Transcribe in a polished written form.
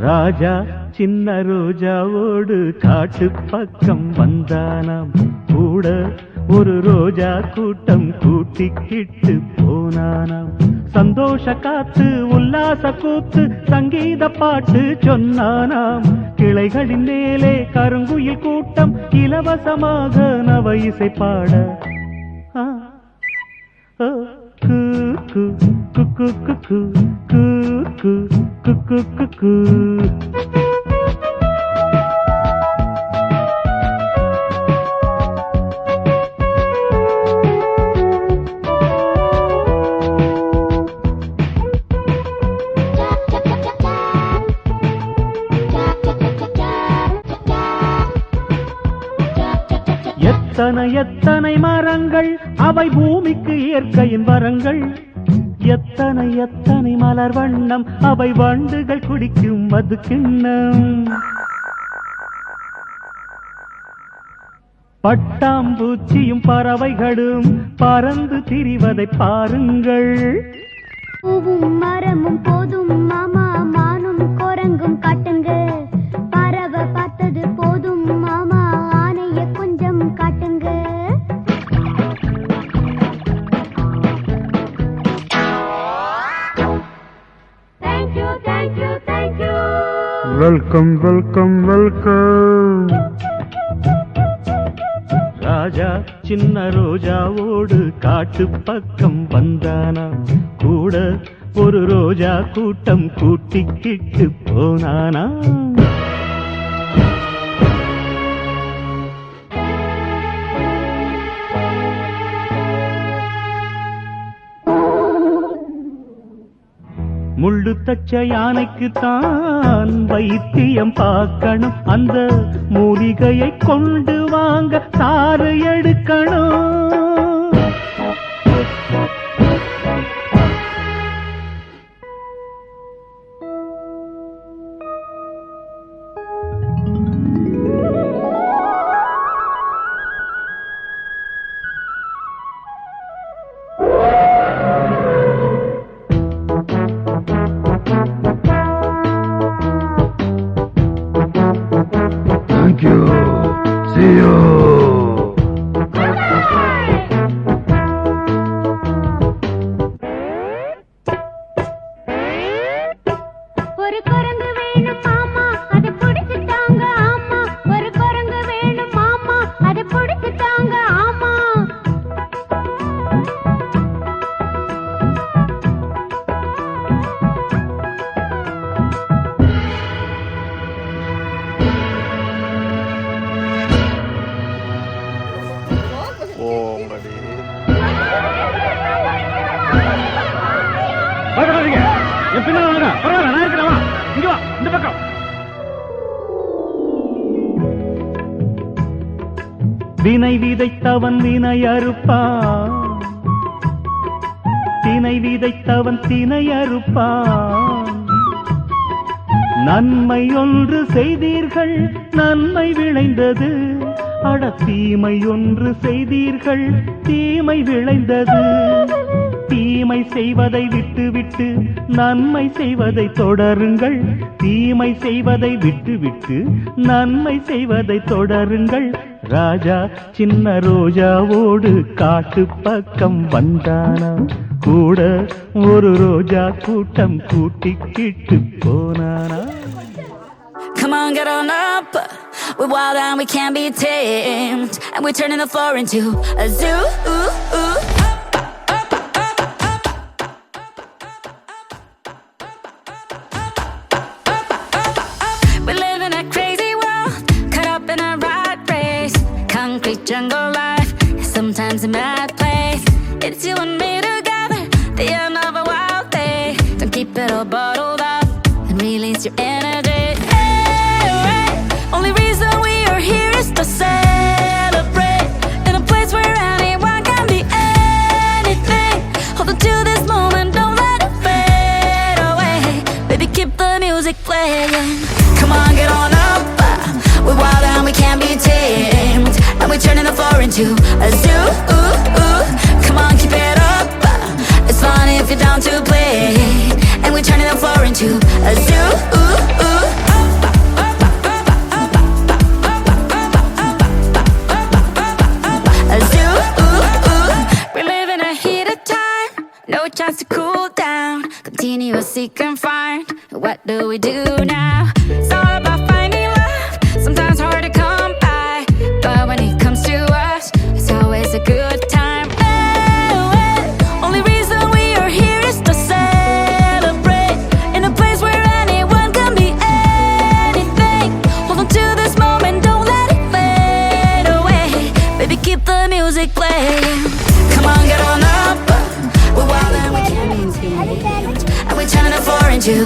ராஜா சின்ன ரோஜாவோடு காட்டு பக்கம் வந்தானாம். கூட ஒரு ரோஜா கூட்டம் கூட்டிக்கிட்டு போனானாம். சந்தோஷ காத்து உல்லாச கூத்து சங்கீத பாட்டு சொன்னானாம். கிளைகளின் மேலே கருங்குயில் கூட்டம் இலவசமாக நவ இசை பாட எத்தனை எத்தனை மரங்கள் அவை பூமிக்கு இயற்கையின் வரங்கள். எத்தனை எத்தனை மலர் வண்ணம் அவை வண்டுகள் குடிக்கும் மது கிண்ணம். பட்டாம்பூச்சியும் பறவைகளும் பறந்து திரிவதை பாருங்கள். பூவும் மரமும் போதும் மாமா, மானும் குரங்கும் காட்டுங்க. பறவை பார்த்தது போதும் மாமா, ஆனைய கொஞ்சம் காட்டுங்க. Thank you thank you thank you. Welcome welcome welcome. Raja சின்ன ரோஜாவோடு காட்டு பக்கம் வந்தானா. கூட ஒரு ரோஜா கூட்டம் கூட்டிக்கிட்டு போனானா. முள்ளு தச்ச யானைக்கு தான் வைத்தியம் பார்க்கணும். அந்த மூலிகையை கொண்டு வாங்க சாறு எடுக்கணும். Thank you. See you. ஒரு குரங்கு வேணும் மாமா, அதை பிடிச்சுட்டாங்க ஆமா. ஒரு குரங்கு வேணும் மாமா, அதை பிடிச்சுட்டாங்க ஆமா. வினை விதைத்தவன் வினை அறுப்பான். தினை விதைத்தவன் தினை அறுப்பான். நன்மை ஒன்று செய்தீர்கள் நன்மை விளைந்தது. அட தீமை ஒன்று செய்தீர்கள் தீமை விளைந்தது. தீமை செய்வதை விட்டுவிட்டு நன்மை செய்வதை தொடருங்கள். தீமை செய்வதை விட்டுவிட்டு நன்மை செய்வதை தொடருங்கள். ராஜா சின்ன ரோஜாவோடு காட்டு பக்கம் வந்தானா. கூட ஒரு ரோஜா கூட்டம் கூட்டிக்கிட்டு போனானா. Come on, get on up. We're wild and we can't be tamed, and we're turning the floor into a zoo. We live in a crazy world, caught up in a rat race. Concrete jungle life, sometimes a mad place. It's you and me together, the end of a wild day. Don't keep it all bottled up and release your energy. Only reason we are here is to celebrate in a place where anyone can be anything. Hold on to this moment, don't let it fade away. Baby, keep the music playing. Come on, get on up. We're wild and we can't be tamed, and we're turning the floor into a zoo. Come on, keep it up. It's fun if you're down to play, and we're turning the floor into a zoo. no chance to cool down. Continue to seek and find. What do we do now? It's all about finding love. Sometimes hard to come by, but when it comes to us, it's always a good time. Only reason we are here is to celebrate in a place where anyone can be anything. Hold on to this moment, don't let it fade away. Baby, keep the music playing. Come on, get on up. We're wild and we can't be tamed, and we're turning 4 into